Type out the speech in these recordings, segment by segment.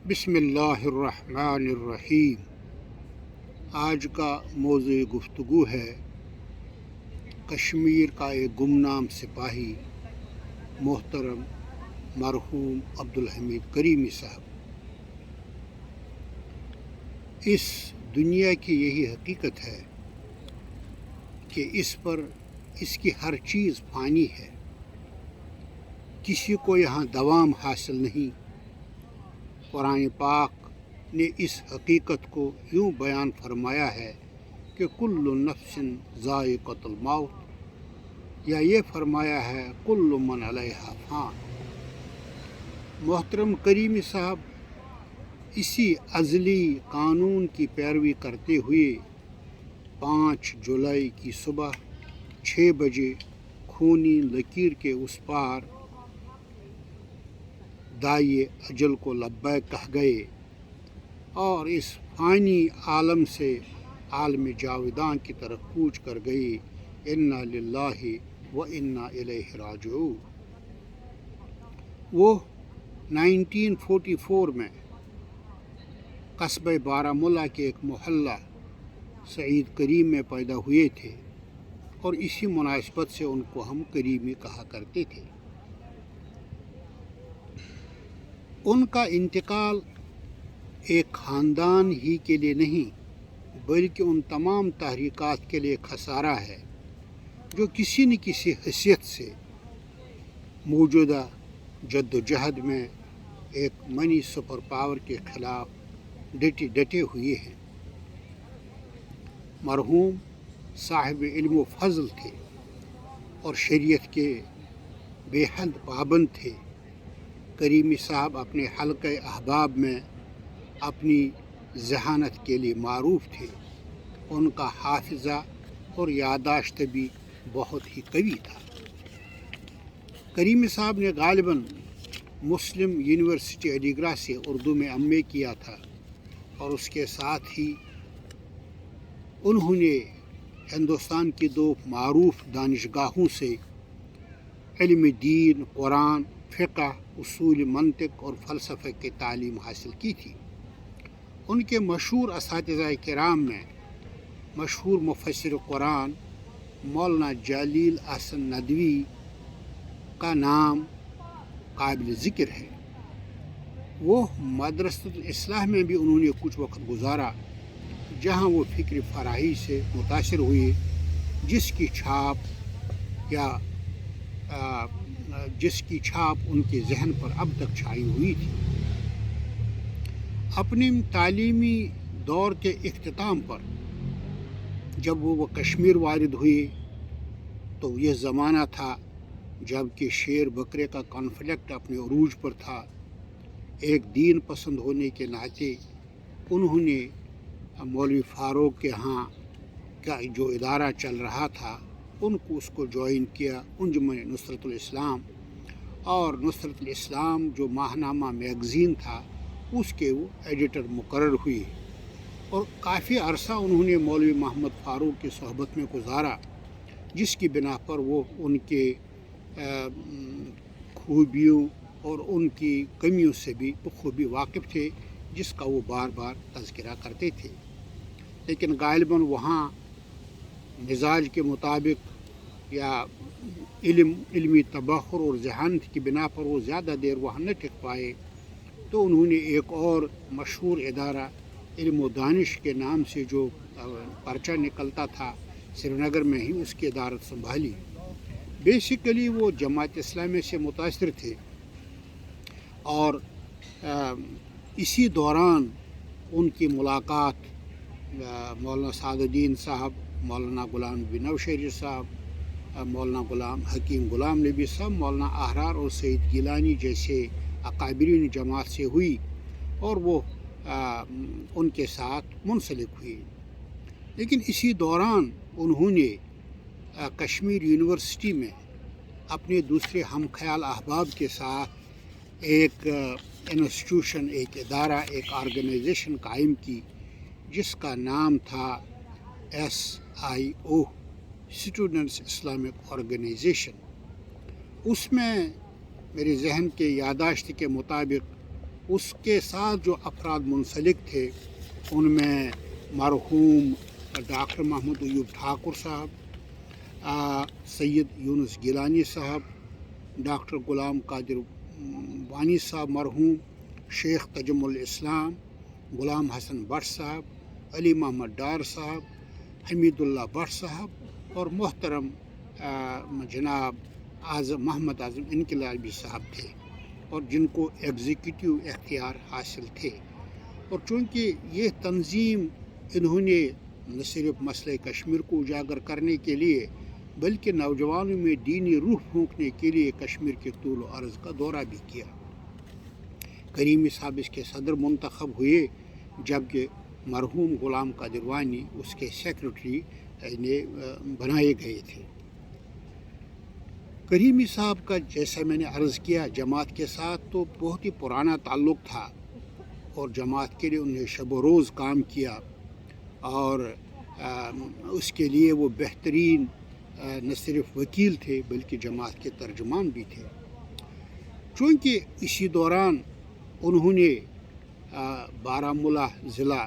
بسم اللہ الرحمن الرحیم۔ آج کا موضوع گفتگو ہے کشمیر کا ایک گمنام سپاہی محترم مرحوم عبدالحمید کریمی صاحب۔ اس دنیا کی یہی حقیقت ہے کہ اس کی ہر چیز فانی ہے، کسی کو یہاں دوام حاصل نہیں۔ قرآن پاک نے اس حقیقت کو یوں بیان فرمایا ہے کہ کل نفس ذائقۃ الموت، یا یہ فرمایا ہے کل من علیہا فان۔ محترم کریمی صاحب اسی ازلی قانون کی پیروی کرتے ہوئے 5 جولائی کی صبح 6 بجے خونی لکیر کے اس پار دائی اجل کو لبیک کہہ گئے اور اس فانی عالم سے عالم جاودان کی طرف کوچ کر گئے۔ انا للہ و انا الیہ راجعون۔ وہ 1944 میں قصبہ بارہمولہ کے ایک محلہ سعید کریم میں پیدا ہوئے تھے اور اسی مناسبت سے ان کو ہم کریمی کہا کرتے تھے۔ ان کا انتقال ایک خاندان ہی کے لیے نہیں بلکہ ان تمام تحریکات کے لیے خسارہ ہے جو کسی نہ کسی حیثیت سے موجودہ جد و جہد میں ایک منی سپر پاور کے خلاف ڈٹے ہوئے ہیں۔ مرحوم صاحب علم و فضل تھے اور شریعت کے بے حد پابند تھے۔ کریمی صاحب اپنے حلقہ احباب میں اپنی ذہانت کے لیے معروف تھے۔ ان کا حافظہ اور یادداشت بھی بہت ہی قوی تھا۔ کریمی صاحب نے غالباً مسلم یونیورسٹی علی گڑھ سے اردو میں ایم.اے کیا تھا اور اس کے ساتھ ہی انہوں نے ہندوستان کی 2 معروف دانشگاہوں سے علم دین، قرآن، فقہ، اصول منطق اور فلسفہ کی تعلیم حاصل کی تھی۔ ان کے مشہور اساتذہ کرام میں مشہور مفسر قرآن مولانا جلیل احسن ندوی کا نام قابل ذکر ہے۔ وہ مدرسۃ الاصلاح میں بھی انہوں نے کچھ وقت گزارا جہاں وہ فکر فراہی سے متاثر ہوئے، جس کی چھاپ ان کے ذہن پر اب تک چھائی ہوئی تھی۔ اپنے تعلیمی دور کے اختتام پر جب وہ کشمیر وارد ہوئے تو یہ زمانہ تھا جب کہ شیر بکرے کا کانفلکٹ اپنے عروج پر تھا۔ ایک دین پسند ہونے کے ناطے انہوں نے مولوی فاروق کے ہاں کا جو ادارہ چل رہا تھا اس کو جوائن کیا، انجمن نصرت الاسلام، اور نصرت الاسلام جو ماہنامہ میگزین تھا اس کے وہ ایڈیٹر مقرر ہوئے اور کافی عرصہ انہوں نے مولوی محمد فاروق کی صحبت میں گزارا، جس کی بنا پر وہ ان کے خوبیوں اور ان کی کمیوں سے بھی بخوبی واقف تھے، جس کا وہ بار بار تذکرہ کرتے تھے۔ لیکن غالباً وہاں مزاج کے مطابق یا علمی تبحر اور ذہانت کی بنا پر وہ زیادہ دیر وہاں نہ ٹک پائے، تو انہوں نے ایک اور مشہور ادارہ علم و دانش کے نام سے جو پرچہ نکلتا تھا سری نگر میں ہی، اس کی ادارت سنبھالی۔ بیسیکلی وہ جماعت اسلامی سے متاثر تھے اور اسی دوران ان کی ملاقات مولانا سعد الدین صاحب، مولانا غلام نبی نوشہری صاحب، مولانا غلام حکیم غلام نبی صاحب، مولانا احرار اور سید گیلانی جیسے اکابرین جماعت سے ہوئی اور وہ ان کے ساتھ منسلک ہوئی۔ لیکن اسی دوران انہوں نے کشمیر یونیورسٹی میں اپنے دوسرے ہم خیال احباب کے ساتھ ایک انسٹیٹیوشن، ایک ادارہ، ایک آرگنائزیشن قائم کی جس کا نام تھا SIO، اسٹوڈنٹس اسلامک آرگنائزیشن۔ اس میں میرے ذہن کے یادداشت کے مطابق اس کے ساتھ جو افراد منسلک تھے ان میں مرحوم ڈاکٹر محمد ایوب ٹھاکر صاحب، سید یونس گیلانی صاحب، ڈاکٹر غلام قادر وانی صاحب مرحوم، شیخ تجم الاسلام، غلام حسن بٹ صاحب، علی محمد ڈار صاحب، حمید اللہ بٹ صاحب اور محترم جناب محمد اعظم انقلابی صاحب تھے، اور جن کو ایگزیکٹو اختیار حاصل تھے۔ اور چونکہ یہ تنظیم انہوں نے نہ صرف مسئلہ کشمیر کو اجاگر کرنے کے لیے بلکہ نوجوانوں میں دینی روح پھونکنے کے لیے کشمیر کے طول و عرض کا دورہ بھی کیا۔ کریمی صاحب اس کے صدر منتخب ہوئے، جبکہ مرحوم غلام قادر وانی اس کے سیکرٹری بنائے گئے تھے۔ کریمی صاحب کا جیسا میں نے عرض کیا جماعت کے ساتھ تو بہت ہی پرانا تعلق تھا، اور جماعت کے لیے انہیں شب و روز کام کیا، اور اس کے لیے وہ بہترین نہ صرف وکیل تھے بلکہ جماعت کے ترجمان بھی تھے۔ چونکہ اسی دوران انہوں نے بارہمولہ ضلع،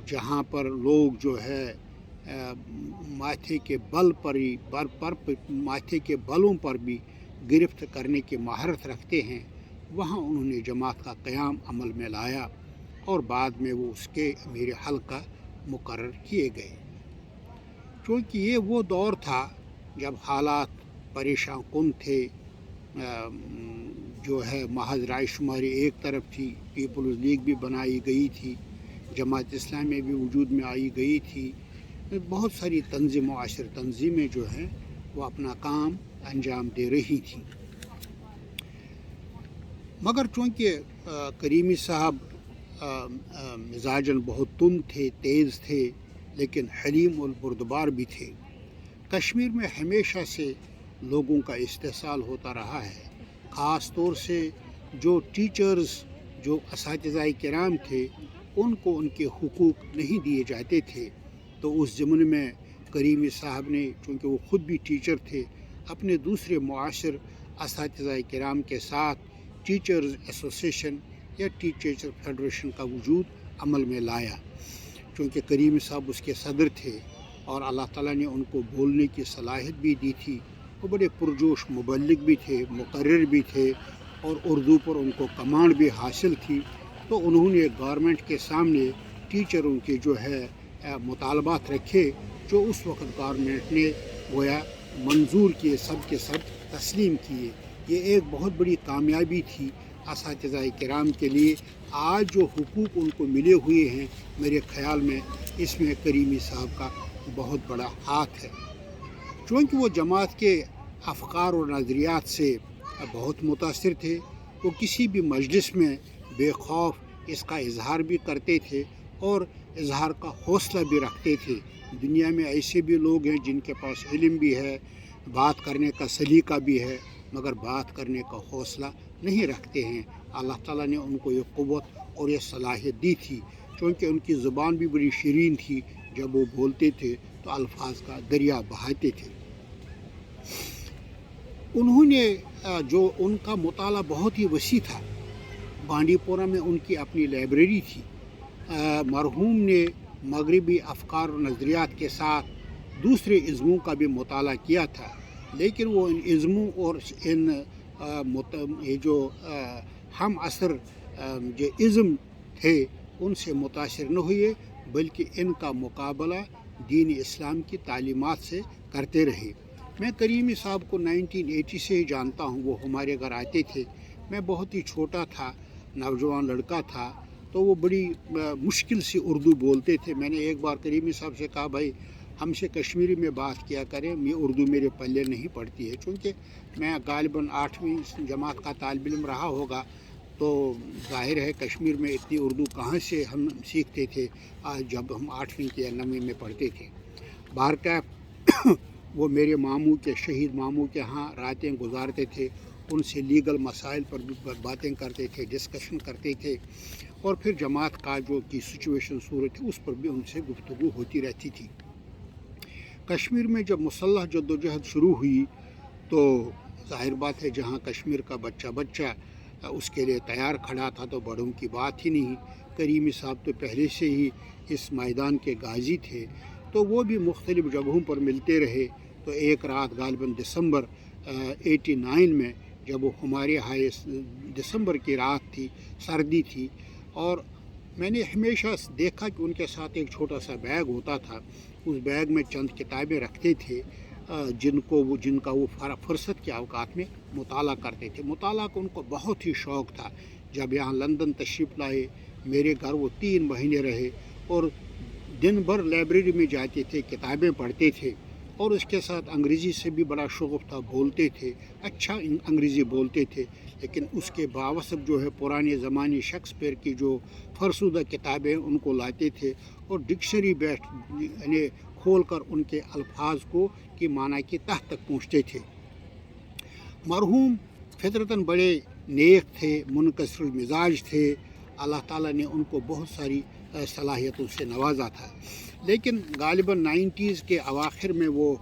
جہاں پر لوگ جو ہے ماتھے کے بل پر ہی ماتھے کے بلوں پر بھی گرفت کرنے کی مہارت رکھتے ہیں، وہاں انہوں نے جماعت کا قیام عمل میں لایا، اور بعد میں وہ اس کے امیر حلقہ مقرر کیے گئے۔ چونکہ یہ وہ دور تھا جب حالات پریشان کن تھے، جو ہے محض رائے شماری ایک طرف تھی، پیپلز لیگ بھی بنائی گئی تھی، جماعت اسلامی بھی وجود میں آئی گئی تھی، بہت ساری معاشر تنظیمیں جو ہیں وہ اپنا کام انجام دے رہی تھیں۔ مگر چونکہ کریمی صاحب مزاجاً بہت تند تھے، تیز تھے، لیکن حلیم البردبار بھی تھے۔ کشمیر میں ہمیشہ سے لوگوں کا استحصال ہوتا رہا ہے، خاص طور سے جو ٹیچرز، جو اساتذہ کرام تھے، ان کو ان کے حقوق نہیں دیے جاتے تھے۔ تو اس ضمن میں کریمی صاحب نے، چونکہ وہ خود بھی ٹیچر تھے، اپنے دوسرے معاشر اساتذہ کرام کے ساتھ ٹیچرز ایسوسیشن یا ٹیچر فیڈریشن کا وجود عمل میں لایا۔ چونکہ کریمی صاحب اس کے صدر تھے اور اللہ تعالیٰ نے ان کو بولنے کی صلاحیت بھی دی تھی، وہ بڑے پرجوش مبلغ بھی تھے، مقرر بھی تھے، اور اردو پر ان کو کمانڈ بھی حاصل تھی۔ تو انہوں نے گورنمنٹ کے سامنے ٹیچروں کے جو ہے مطالبات رکھے، جو اس وقت گورنمنٹ نے گویا منظور کیے، سب کے سب تسلیم کیے۔ یہ ایک بہت بڑی کامیابی تھی اساتذہ کرام کے لیے۔ آج جو حقوق ان کو ملے ہوئے ہیں، میرے خیال میں اس میں کریمی صاحب کا بہت بڑا ہاتھ ہے۔ چونکہ وہ جماعت کے افکار اور نظریات سے بہت متاثر تھے، وہ کسی بھی مجلس میں بے خوف اس کا اظہار بھی کرتے تھے اور اظہار کا حوصلہ بھی رکھتے تھے۔ دنیا میں ایسے بھی لوگ ہیں جن کے پاس علم بھی ہے، بات کرنے کا سلیقہ بھی ہے، مگر بات کرنے کا حوصلہ نہیں رکھتے ہیں۔ اللہ تعالیٰ نے ان کو یہ قوت اور یہ صلاحیت دی تھی، چونکہ ان کی زبان بھی بڑی شیرین تھی، جب وہ بولتے تھے تو الفاظ کا دریا بہاتے تھے۔ انہوں نے جو ان کا مطالعہ بہت ہی وسیع تھا، بانڈی پورہ میں ان کی اپنی لائبریری تھی۔ مرحوم نے مغربی افکار و نظریات کے ساتھ دوسرے عزموں کا بھی مطالعہ کیا تھا، لیکن وہ ان عزموں اور ان یہ جو ہم عصر جو عزم تھے ان سے متاثر نہ ہوئے، بلکہ ان کا مقابلہ دین اسلام کی تعلیمات سے کرتے رہے۔ میں کریمی صاحب کو 1980 سے ہی جانتا ہوں، وہ ہمارے گھر آتے تھے۔ میں بہت ہی چھوٹا تھا، نوجوان لڑکا تھا، تو وہ بڑی مشکل سے اردو بولتے تھے۔ میں نے ایک بار کریمی صاحب سے کہا، بھائی ہم سے کشمیری میں بات کیا کریں، یہ اردو میرے پلے نہیں پڑتی ہے۔ چونکہ میں غالباً 8ویں جماعت کا طالب علم رہا ہوگا، تو ظاہر ہے کشمیر میں اتنی اردو کہاں سے ہم سیکھتے تھے جب ہم 8ویں یا 9ویں میں پڑھتے تھے۔ بہرکیف وہ میرے ماموں کے، شہید ماموں کے ہاں راتیں گزارتے تھے، ان سے لیگل مسائل پر بھی باتیں کرتے تھے، ڈسکشن کرتے تھے، اور پھر جماعت کا جو کی سچویشن صورت ہے اس پر بھی ان سے گفتگو ہوتی رہتی تھی۔ کشمیر میں جب مسلح جدوجہد شروع ہوئی تو ظاہر بات ہے جہاں کشمیر کا بچہ اس کے لیے تیار کھڑا تھا تو بڑوں کی بات ہی نہیں۔ کریمی صاحب تو پہلے سے ہی اس میدان کے غازی تھے، تو وہ بھی مختلف جگہوں پر ملتے رہے۔ تو ایک رات غالباً دسمبر 89 میں جب وہ ہمارے یہاں دسمبر کی رات تھی، سردی تھی، اور میں نے ہمیشہ دیکھا کہ ان کے ساتھ ایک چھوٹا سا بیگ ہوتا تھا، اس بیگ میں چند کتابیں رکھتے تھے جن کا وہ فرصت کے اوقات میں مطالعہ کرتے تھے۔ مطالعہ کا ان کو بہت ہی شوق تھا۔ جب یہاں لندن تشریف لائے، میرے گھر وہ 3 مہینے رہے اور دن بھر لائبریری میں جاتے تھے، کتابیں پڑھتے تھے، اور اس کے ساتھ انگریزی سے بھی بڑا شوق تھا، بولتے تھے، اچھا انگریزی بولتے تھے۔ لیکن اس کے باوجود جو ہے پرانے زمانے شیکسپیئر کی جو فرسودہ کتابیں ان کو لاتے تھے اور ڈکشنری یعنی کھول کر ان کے الفاظ کو کی معنی کی تہ تک پہنچتے تھے۔ مرحوم فطرتاً بڑے نیک تھے، منکسر المزاج تھے، اللہ تعالیٰ نے ان کو بہت ساری صلاحیتوں سے نوازا تھا۔ لیکن غالباً 90s کے اواخر میں وہ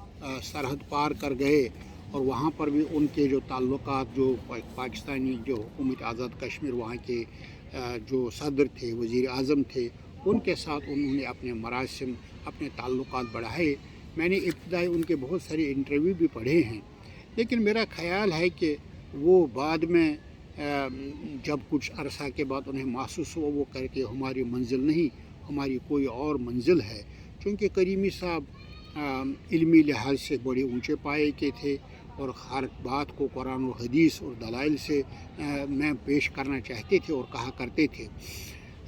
سرحد پار کر گئے، اور وہاں پر بھی ان کے جو تعلقات جو پاکستانی جو حکومت آزاد کشمیر وہاں کے جو صدر تھے، وزیر اعظم تھے، ان کے ساتھ انہوں نے اپنے مراسم، اپنے تعلقات بڑھائے۔ میں نے ابتدائی ان کے بہت سارے انٹرویو بھی پڑھے ہیں، لیکن میرا خیال ہے کہ وہ بعد میں جب کچھ عرصہ کے بعد انہیں محسوس ہوا، وہ کر کے ہماری منزل نہیں، ہماری کوئی اور منزل ہے۔ چونکہ کریمی صاحب علمی لحاظ سے بڑے اونچے پائے کے تھے، اور ہر بات کو قرآن و حدیث اور دلائل سے میں پیش کرنا چاہتے تھے اور کہا کرتے تھے۔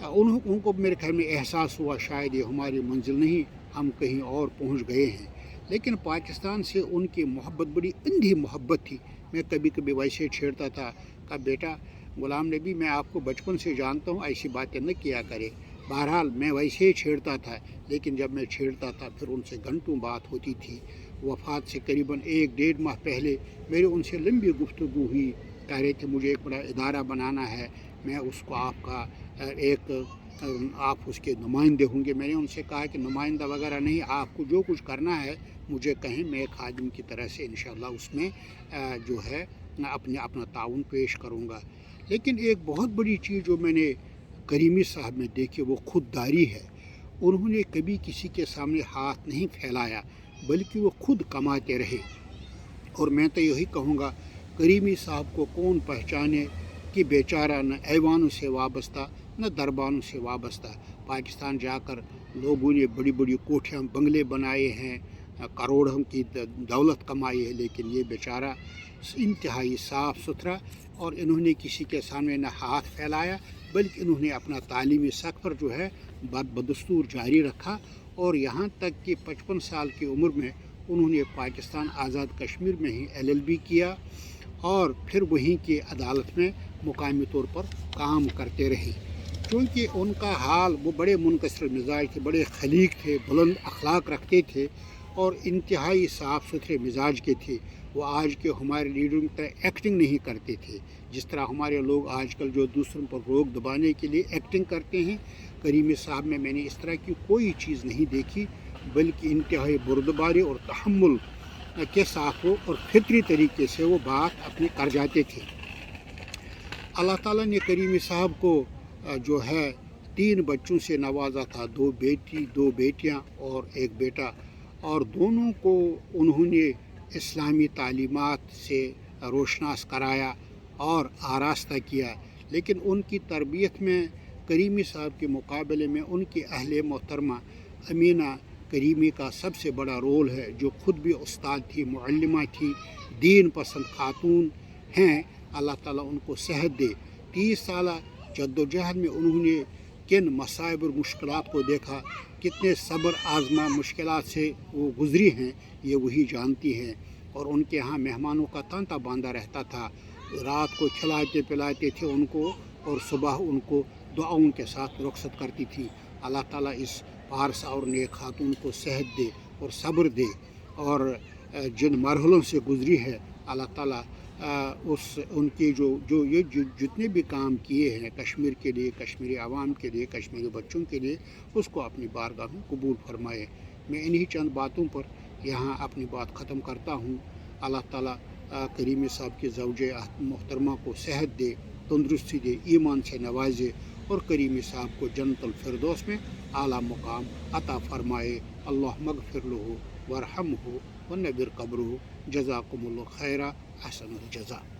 ان کو میرے خیال میں احساس ہوا شاید یہ ہماری منزل نہیں، ہم کہیں اور پہنچ گئے ہیں۔ لیکن پاکستان سے ان کی محبت بڑی اندھی محبت تھی۔ میں کبھی کبھی ویسے چھیڑتا تھا کہ بیٹا غلام نبی، میں آپ کو بچپن سے جانتا ہوں، ایسی باتیں نہ کیا کرے۔ بہرحال میں ویسے ہی چھیڑتا تھا، لیکن جب میں چھیڑتا تھا پھر ان سے گھنٹوں بات ہوتی تھی۔ وفات سے قریباً 1-1.5 ماہ پہلے میری ان سے لمبی گفتگو ہوئی، کہہ رہے تھے مجھے ایک بڑا ادارہ بنانا ہے، میں اس کو آپ اس کے نمائندے ہوں گے۔ میں نے ان سے کہا کہ نمائندہ وغیرہ نہیں، آپ کو جو کچھ کرنا ہے مجھے کہیں، میں ایک خادم کی طرح سے انشاءاللہ اس میں جو ہے اپنا تعاون پیش کروں گا۔ لیکن ایک بہت بڑی چیز جو میں نے کریمی صاحب میں دیکھی وہ خودداری ہے۔ انہوں نے کبھی کسی کے سامنے ہاتھ نہیں پھیلایا، بلکہ وہ خود کماتے رہے۔ اور میں تو یہی کہوں گا، کریمی صاحب کو کون پہچانے کہ بیچارہ نہ ایوانوں سے وابستہ نہ دربانوں سے وابستہ۔ پاکستان جا کر لوگوں نے بڑی بڑی کوٹھیاں بنگلے بنائے ہیں، کروڑوں کی دولت کمائی ہے، لیکن یہ بیچارہ انتہائی صاف ستھرا، اور انہوں نے کسی کے سامنے نہ ہاتھ پھیلایا، بلکہ انہوں نے اپنا تعلیمی سفر جو ہے بدستور جاری رکھا، اور یہاں تک کہ 55 سال کی عمر میں انہوں نے پاکستان آزاد کشمیر میں ہی LLB کیا، اور پھر وہیں کی عدالت میں مقامی طور پر کام کرتے رہے۔ کیونکہ ان کا حال، وہ بڑے منکسر مزاج تھے، بڑے خلیق تھے، بلند اخلاق رکھتے تھے، اور انتہائی صاف ستھرے مزاج کے تھے۔ وہ آج کے ہمارے لیڈروں کی طرح ایکٹنگ نہیں کرتے تھے، جس طرح ہمارے لوگ آج کل جو دوسروں پر روک دبانے کے لیے ایکٹنگ کرتے ہیں۔ کریمی صاحب میں نے اس طرح کی کوئی چیز نہیں دیکھی، بلکہ انتہائی بردباری اور تحمل کے ساتھ وہ اور فطری طریقے سے وہ بات اپنی کر جاتے تھے۔ اللہ تعالیٰ نے کریمی صاحب کو جو ہے 3 بچوں سے نوازا تھا، 2 بیٹی 2 بیٹیاں اور 1 بیٹا، اور دونوں کو انہوں نے اسلامی تعلیمات سے روشناس کرایا اور آراستہ کیا۔ لیکن ان کی تربیت میں کریمی صاحب کے مقابلے میں ان کی اہل محترمہ امینہ کریمی کا سب سے بڑا رول ہے، جو خود بھی استاد تھی، معلمہ تھی، دین پسند خاتون ہیں۔ اللہ تعالیٰ ان کو صحت دے۔ 30 سالہ جد و جہد میں انہوں نے کن مصائب اور مشکلات کو دیکھا، کتنے صبر آزما مشکلات سے وہ گزری ہیں، یہ وہی جانتی ہیں۔ اور ان کے ہاں مہمانوں کا تانتا باندھا رہتا تھا، رات کو کھلاتے پلاتے تھے ان کو، اور صبح ان کو دعاؤں کے ساتھ رخصت کرتی تھی۔ اللہ تعالیٰ اس پارسا اور نیک خاتون کو صحت دے اور صبر دے، اور جن مرحلوں سے گزری ہے اللہ تعالیٰ ان کی جو یہ جتنے بھی کام کیے ہیں کشمیر کے لیے، کشمیری عوام کے لیے، کشمیری بچوں کے لیے، اس کو اپنی بارگاہ میں قبول فرمائے۔ میں انہی چند باتوں پر یہاں اپنی بات ختم کرتا ہوں۔ اللہ تعالیٰ کریمی صاحب کی زوجہ محترمہ کو صحت دے، تندرستی دے، ایمان سے نوازے اور کریمی صاحب کو جنت الفردوس میں اعلیٰ مقام عطا فرمائے۔ اللہم اغفر لہ ورحمہ ونور قبرہ، جزاکم اللہ خیرہ، احسن الجزا۔